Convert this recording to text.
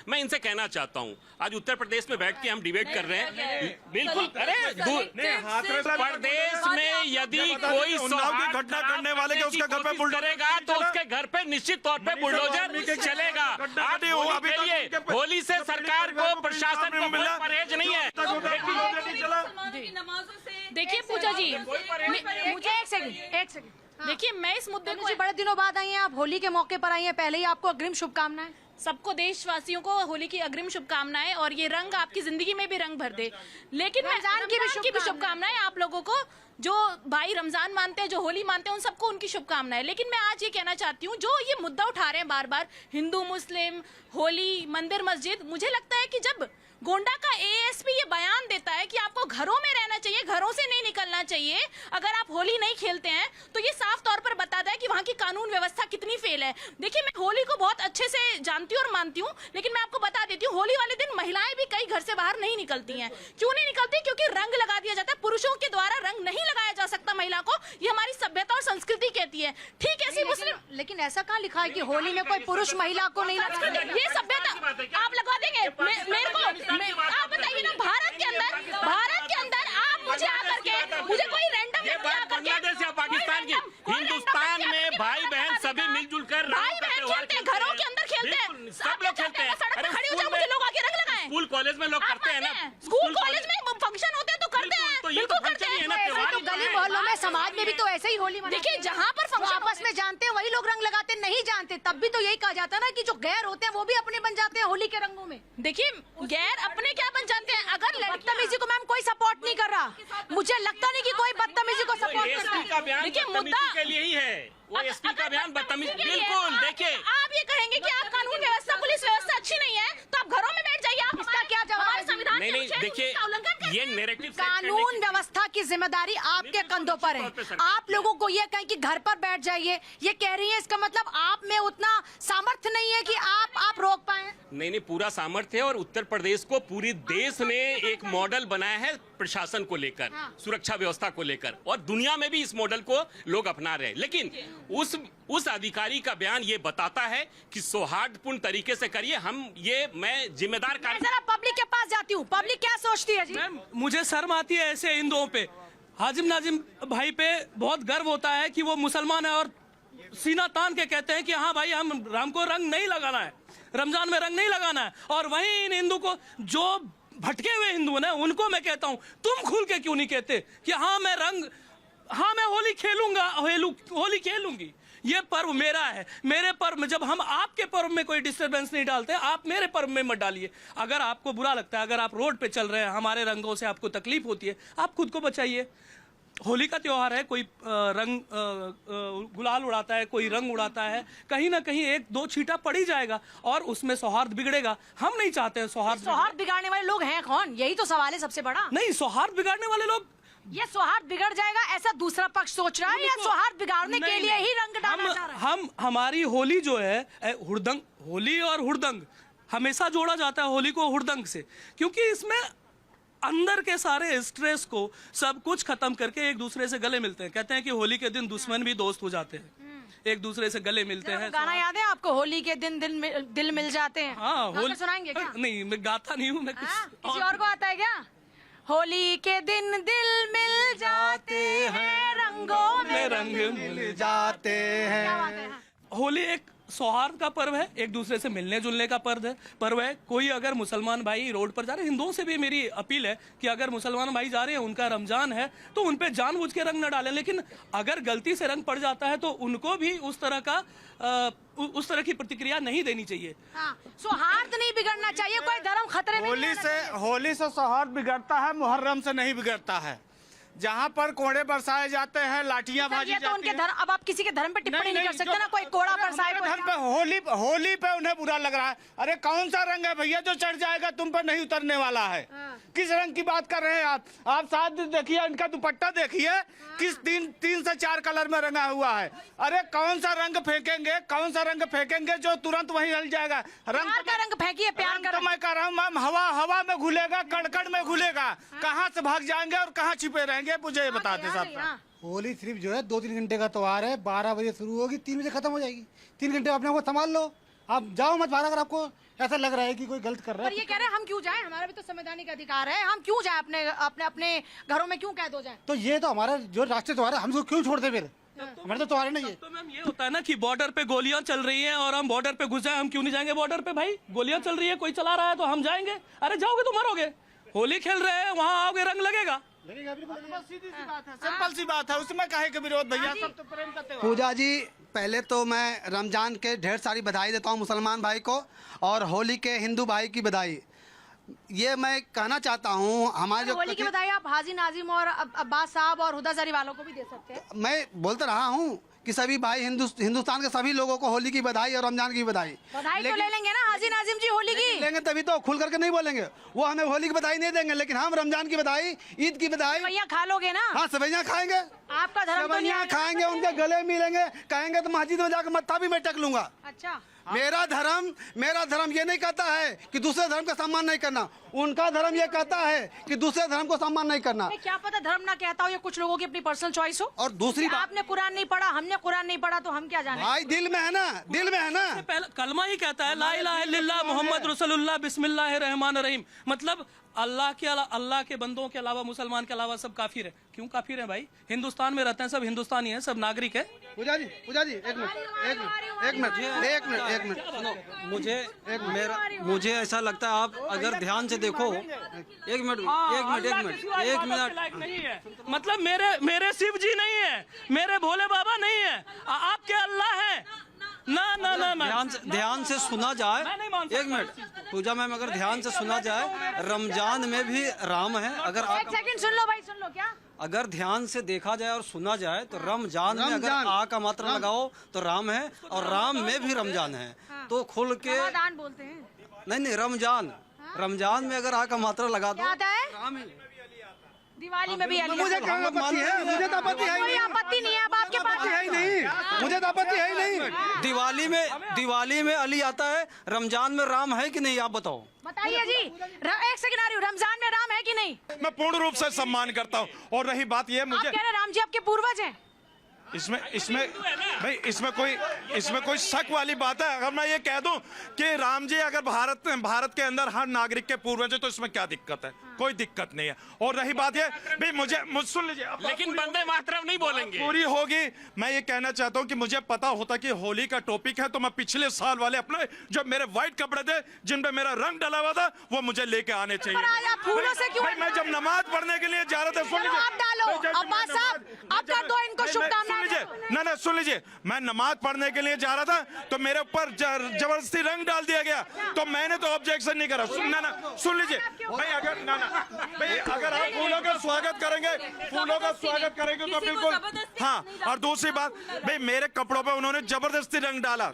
मैं इनसे कहना चाहता हूँ, आज उत्तर प्रदेश में बैठ के हम डिबेट कर रहे हैं, बिल्कुल। अरे प्रदेश में यदि कोई घटना करने वाले के उसके घर पे बुलडोजर करेगा तो उसके घर पे निश्चित तौर पे बुलडोजर चलेगा। होली से सरकार को, प्रशासन को कोई परहेज नहीं है। देखिए पूजा जी, मुझे एक सेकंड देखिए, मैं इस मुद्दे को, बड़े दिनों बाद आई हैं आप, होली के मौके पर आई हैं, पहले ही आपको अग्रिम शुभकामनाएं। सबको, देशवासियों को होली की अग्रिम शुभकामनाएं, और ये रंग आपकी जिंदगी में भी रंग भर दे। लेकिन मैं रमजान की भी शुभकामनाएं आप लोगों को, जो भाई रमजान मानते हैं, जो होली मानते हैं, उन सबको उनकी शुभकामनाएं। लेकिन मैं आज ये कहना चाहती हूँ, जो ये मुद्दा उठा रहे हैं बार बार, हिंदू मुस्लिम, होली, मंदिर मस्जिद, मुझे लगता है कि जब गोंडा का एएसपी ये बयान देता है कि आपको घरों में रहना चाहिए, घरों से नहीं निकलना चाहिए अगर आप होली नहीं खेलते हैं, तो ये साफ तौर पर बताता है कि वहाँ की कानून व्यवस्था कितनी फेल है। देखिए, मैं होली को बहुत अच्छे से जानती हूँ और मानती हूँ, लेकिन मैं आपको बता देती हूँ, होली वाले दिन महिलाएं भी कई घर से बाहर नहीं निकलती हैं। क्यों नहीं निकलती? क्योंकि रंग लगा दिया जाता है। पुरुषों के द्वारा रंग नहीं लगाया जा सकता महिला को, ये हमारी सभ्यता और संस्कृति कहती है। ठीक है, मुस्लिम, लेकिन ऐसा कहाँ लिखा है कि होली में कोई पुरुष महिला को नहीं लगा? ये सभ्यता आप लगा देंगे मेरे को? आप बताइए ना, भारत के अंदर आप मुझे आकर के, मुझे कोई रैंडम बांग्लादेश या पाकिस्तान की, हिंदुस्तान में भाई बहन सभी मिलजुल कर भाई बहन खेलते हैं, घरों के अंदर खेलते हैं, सब लोग खेलते हैं। सड़क पर खड़ी हो जाओ, मुझे लोग आके रंग लगाएं। स्कूल कॉलेज में लोग करते हैं ना, स्कूल कॉलेज में फंक्शन होते हैं तो करते हैं, बिल्कुल करते हैं। तो गली मोहल्लों में, समाज में भी तो ऐसे ही होली देखिए, जहाँ पर फंक्शन आपस में जानते हैं वही लोग रंग लगाते, नहीं जानते तब भी तो यही कहा जाता है ना कि जो गैर होते हैं वो भी अपने बन जाते हैं होली के रंगों में। देखिए, गैर अपने क्या बन जाते हैं? अगर बदतमीजी को मैम कोई सपोर्ट नहीं कर रहा, मुझे लगता नहीं कि कोई बदतमीजी को सपोर्ट करता है। देखिए, मुद्दा के लिए ही है, वो एसपी का बयान बदतमीजी, बिल्कुल। देखिए, आप ये कहेंगे कि आप कानून व्यवस्था, पुलिस व्यवस्था अच्छी नहीं है, तो आप घरों में बैठ जाइए। आप इसका क्या जवाब? हमारे संविधान नहीं, देखिए, ये नैरेटिव, कानून व्यवस्था की जिम्मेदारी आपके कंधों पर है। आप लोगों को ये कहें कि घर पर बैठ जाइए, ये कह रही है, इसका मतलब आप में उतना सामर्थ्य नहीं है कि आप रोक पाए। नहीं, पूरा सामर्थ्य है, और उत्तर प्रदेश को पूरी देश ने एक मॉडल बनाया है प्रशासन को लेकर, सुरक्षा व्यवस्था को लेकर, और दुनिया में भी इस मॉडल को लोग अपना रहे हैं। लेकिन उस अधिकारी का बयान ये बताता है कि सौहार्दपूर्ण तरीके से करिए। मैं जिम्मेदार जरा पब्लिक के पास जाती हूँ, पब्लिक क्या सोचती है जी? मुझे शर्म आती है ऐसे हिंदुओं पे। हाजिम नाजिम भाई पे बहुत गर्व होता है कि वो मुसलमान है, और सीना तान के कहते हैं कि हाँ भाई, हमको रंग नहीं लगाना है, रमजान में रंग नहीं लगाना है। और वहीं इन हिंदू को, जो भटके हुए हिंदू हैं, उनको मैं कहता हूँ, तुम खुल के क्यों नहीं कहते कि हाँ मैं होली खेलूंगा, होली खेलूंगी, ये पर्व मेरा है। मेरे पर्व में, जब हम आपके पर्व में कोई डिस्टरबेंस नहीं डालते, आप मेरे पर्व में मत डालिए। अगर आपको बुरा लगता है, अगर आप रोड पे चल रहे हैं, हमारे रंगों से आपको तकलीफ होती है, आप खुद को बचाइए। होली का त्योहार है, कोई गुलाल उड़ाता है, कोई रंग उड़ाता है, कहीं ना कहीं एक दो छींटा पड़ ही जाएगा और उसमें सौहार्द बिगड़ेगा। हम नहीं चाहते हैं सौहार्द बिगाड़ने वाले लोग हैं कौन? यही तो सवाल है सबसे बड़ा। नहीं, सौहार्द बिगाड़ने वाले लोग, ये सौहार्द बिगड़ जाएगा ऐसा दूसरा पक्ष सोच रहा है, या सौहार्द बिगाड़ने के लिए ही रंग डाला जा रहा है? हमारी होली जो है, हुड़दंग, होली और हुड़दंग हमेशा जोड़ा जाता है, होली को हुड़दंग से, क्योंकि इसमें अंदर के सारे स्ट्रेस को, सब कुछ खत्म करके एक दूसरे से गले मिलते हैं। कहते हैं कि होली के दिन दुश्मन भी दोस्त हो जाते हैं, एक दूसरे से गले मिलते हैं। गाना याद है आपको, होली के दिन दिल मिल जाते हैं? हाँ, होली सुनाएंगे क्या? नहीं, मैं गाता नहीं हूँ, मैं किसी और को आता है क्या? होली के दिन दिल मिल जाते हैं, रंगों में रंग मिल जाते हैं। होली एक सौहार्द का पर्व है, एक दूसरे से मिलने जुलने का पर्व है। कोई अगर मुसलमान भाई रोड पर जा रहे हैं, हिंदुओं से भी मेरी अपील है कि अगर मुसलमान भाई जा रहे हैं, उनका रमजान है, तो उन पे जानबूझ के रंग न डालें। लेकिन अगर गलती से रंग पड़ जाता है तो उनको भी उस तरह की प्रतिक्रिया नहीं देनी चाहिए। सौहार्द नहीं बिगड़ना चाहिए, कोई धर्म खतरे में। होली से सौहार्द बिगड़ता है, मुहर्रम से नहीं बिगड़ता है। जहाँ पर कोड़े बरसाए जाते हैं, लाठियां भाजी जाती हैं। उनके धर्म, अब आप किसी के धर्म पे टिप्पणी नहीं कर सकते ना, कोई कोड़ा बरसाए, धर्म पे, होली पे उन्हें बुरा लग रहा है। अरे कौन सा रंग है भैया जो चढ़ जाएगा, तुम पर नहीं उतरने वाला है? किस रंग की बात कर रहे हैं आप साथ देखिए, इनका दुपट्टा देखिए, किस 3 से 4 कलर में रंगा हुआ है। अरे कौन सा रंग फेंकेंगे जो तुरंत वहीं हल जाएगा? रंग फेंकिए, प्यार का मैं कह रहा हूँ मैम, हवा में घुलेगा, कड़कड़ में घुलेगा, कहाँ से भाग जाएंगे और कहाँ छिपे रहेंगे, मुझे बताते साहब। होली सिर्फ जो है 2-3 घंटे का त्योहार है, 12 बजे शुरू होगी, 3 बजे खत्म हो जाएगी। 3 घंटे अपने आप को संभाल लो, आप जाओ मत बाहर अगर आपको ऐसा लग रहा है कि कोई गलत कर रहा पर है। ये कह रहे हैं हम क्यों जाएं, हमारा भी तो संवैधानिक अधिकार है, हम क्यों जाएं, अपने अपने अपने घरों में क्यों कैद हो जाएं? तो ये तो हमारा जो राष्ट्रीय त्योहार है, हम इसको क्यों छोड़ते फिर? हमारे तो त्योहार नहीं है। तो मैम ये होता है ना कि बॉर्डर पे गोलियां चल रही हैं और हम बॉर्डर पे घुस जाए, हम क्यों नहीं जाएंगे बॉर्डर पे? भाई गोलियां चल रही है, कोई चला रहा है तो हम जाएंगे? अरे जाओगे तो मरोगे। होली खेल रहे हैं, वहाँ आओगे रंग लगेगा। सीधी सी बात है, सिंपल सी बात है, उसमें काहे के विरोध भैया, सब तो प्रेम का त्योहार। पूजा जी, पहले तो मैं रमजान के ढेर सारी बधाई देता हूँ मुसलमान भाई को, और होली के हिंदू भाई की बधाई। ये मैं कहना चाहता हूँ, हमारे जो होली की बधाई आप हाजी नाजिम और अब्बास साहब और हुदा जरी वालों को भी दे सकते हैं। मैं बोलता रहा हूँ कि सभी भाई हिंदुस्तान के सभी लोगों को होली की बधाई और रमजान की बधाई। बधाई तो ले लेंगे ना हाजी नाजिम जी होली की? लेंगे तभी तो, खुल करके नहीं बोलेंगे। वो हमें होली की बधाई नहीं देंगे, लेकिन हम रमजान की बधाई, ईद की बधाई। भैया खा लोगे ना? हाँ, सेवइयाँ खाएंगे, आपका धर्म तो नहीं सेवइयाँ आएगा। खाएंगे, उनके गले मिलेंगे, कहेंगे तो मस्जिद में जाकर मत्था भी मैं टेक लूंगा। अच्छा, मेरा धर्म ये नहीं कहता है कि दूसरे धर्म का सम्मान नहीं करना। उनका धर्म ये कहता है कि दूसरे धर्म को सम्मान नहीं करना। नहीं, क्या पता धर्म ना कहता हो, ये कुछ लोगों की अपनी पर्सनल चॉइस हो। और दूसरी बात, आपने कुरान नहीं पढ़ा, हमने कुरान नहीं पढ़ा, तो हम क्या जाने? भाई दिल में है ना, दिल में है ना। पहले कलमा ही कहता है ला इलाहा इल्लल्लाह मोहम्मद रसूलुल्लाह बिस्मिल्लाहिर रहमानिर रहीम। मतलब अल्लाह के बंदों के अलावा, मुसलमान के अलावा सब काफिर है। क्यों काफिर है भाई? हिंदुस्तान में रहते हैं, सब हिंदुस्तानी हैं, सब नागरिक है। पूजा जी, एक मिनट सुनो, मुझे ऐसा लगता है, आप अगर ध्यान से देखो, एक मिनट नहीं है। मतलब मेरे शिव जी नहीं है, मेरे भोले बाबा नहीं है, आपके अल्लाह है ना। ध्यान से सुना जाए, मैं नहीं मान सकता। एक मिनट पूजा मैम, अगर ध्यान से सुना जाए, रमजान में भी राम है। एक सेकंड सुन लो भाई, सुन लो। क्या? अगर ध्यान से देखा जाए और सुना जाए तो रमजान में अगर आ का मात्रा लगाओ तो राम है, और राम में भी रमजान है। तो खुल के रमजान बोलते हैं। नहीं, रमजान में अगर आ का मात्रा लगा दो, क्या आता है? राम है। दिवाली में भी अली। मुझे क्या आपत्ति है? मुझे तो आपत्ति है ही कोई नहीं। आपत्ति नहीं है, अब आपके पास है ही नहीं, मुझे तो आपत्ति है ही नहीं। दिवाली में अली आता है, रमजान में राम है कि नहीं, आप बताओ। बताइए जी। एक सेकंड आ रही हूँ, रमजान में राम है कि नहीं? मैं पूर्ण रूप से सम्मान करता हूँ। और रही बात ये, आप मुझे कह रहे राम जी आपके पूर्वज हैं? इसमें कोई शक वाली बात है? अगर मैं ये कह दूं कि राम जी अगर भारत के अंदर हर नागरिक के पूर्वज है, तो इसमें क्या दिक्कत है? कोई दिक्कत नहीं है। और रही बात ये, भाई मुझे सुन लीजिए, लेकिन वंदे मातरम नहीं बोलेंगे। पूरी होगी। मैं ये कहना चाहता हूँ कि मुझे पता होता कि होली का टॉपिक है, तो मैं पिछले साल वाले अपने जो मेरे व्हाइट कपड़े थे, जिन पे मेरा रंग डला हुआ था, वो मुझे लेके आने चाहिए। पर आज आप फूलों से क्यों? भाई मैं जब नमाज पढ़ने के लिए जा रहा था, सुन लीजिए, आप डालो, अब्बास साहब, आप कर दो इनको शुभकामनाएं। ना सुन लीजिए, मैं नमाज पढ़ने के लिए जा रहा था, तो मेरे ऊपर जबरदस्ती रंग डाल दिया गया, तो मैंने तो ऑब्जेक्शन नहीं करा। सुन लीजिए भाई, अगर आप फूलों का स्वागत करेंगे तो बिल्कुल। हाँ, और दूसरी बात भाई, मेरे कपड़ों पे उन्होंने जबरदस्ती रंग डाला।